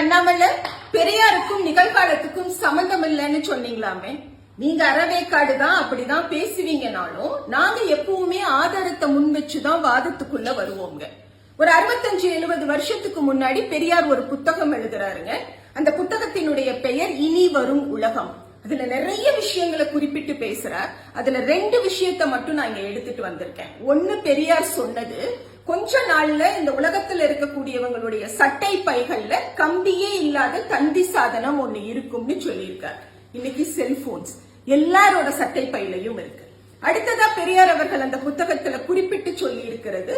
அண்ணாமலை, பெரியாருக்கும் நிகழ்காலத்துக்கும் சம்பந்தம் இல்லைன்னு சொன்னீங்களாமே. நீங்க அறவேக்காடு தான் அப்படிதான் பேசுவீங்கனாலும் நாங்க எப்பவுமே ஆதாரத்தை முன் வச்சுதான் வாதத்துக்குள்ள வருவோங்க. ஒரு 65-70 வருஷத்துக்கு முன்னாடி பெரியார் ஒரு புத்தகம் எழுதுறாருங்க. அந்த புத்தகத்தினுடைய பெயர் இனி வரும் உலகம். அதுல நிறைய விஷயங்களை குறிப்பிட்டு பேசுறார். அதுல 2 விஷயத்தை மட்டும் நான் இங்க எடுத்துட்டு வந்திருக்கேன். ஒன்னு, பெரியார் சொன்னது, கொஞ்ச நாள்ல இந்த உலகத்துல இருக்கக்கூடியவங்களுடைய சட்டை பைகள்ல கம்பியே இல்லாத தந்தி சாதனம் ஒண்ணு இருக்கும்னு சொல்லியிருக்கார். இன்னைக்கு செல்போன்ஸ் எல்லாரோட சட்டை பையிலையும் இருக்கு. அடுத்ததா பெரியார் அவர்கள் அந்த புத்தகத்துல குறிப்பிட்டு சொல்லி இருக்கிறது,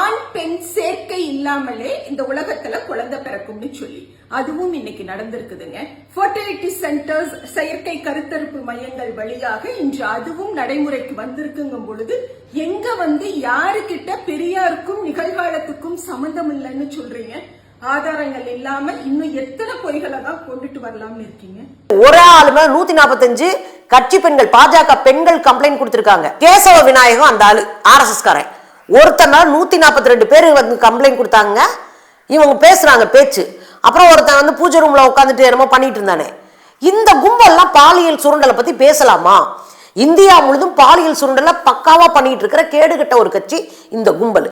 ஆண் பெண் சேர்க்கை இல்லாமலே இந்த உலகத்துல குழந்தை பிறக்கும்னு சொல்லி. அதுவும் இன்னைக்கு நடந்திருக்குதுங்க. ஃபர்டிலிட்டி சென்டர்ஸ், செயற்கை கருத்தரிப்பு மையங்கள் வழியாக இன்று அதுவும் நடைமுறைக்கு வந்திருக்குங்கும் பொழுது எங்க யாருக்கிட்ட பெரியாருக்கும் நிகழ்காலத்துக்கும் சம்பந்தம் இல்லைன்னு சொல்றீங்க? ஆதாரங்கள் இல்லாம இன்னும் எத்தனை பொய்களை தான் கொண்டுட்டு வரலாம்னு இருக்கீங்க? ஒரு ஆளுமே 145 கட்சி பெண்கள், பாஜக பெண்கள் கம்ப்ளைண்ட் கொடுத்திருக்காங்க. கேசவ விநாயகம் அந்த ஆளு RSS காரன் ஒருத்தனால 142 பேர் கம்ப்ளைண்ட் கொடுத்தாங்க. இவங்க பேசுறாங்க பேச்சு. அப்புறம் ஒருத்தன் பூஜை ரூம்ல உட்காந்துட்டு என்னமோ பண்ணிட்டு இருந்தானே. இந்த கும்பல்லாம் பாலியல் சுருண்டலை பத்தி பேசலாமா? இந்தியா முழுதும் பாலியல் சுருண்டலை பக்காவா பண்ணிட்டு இருக்கிற கேடுகட்ட ஒரு கட்சி இந்த கும்பல்.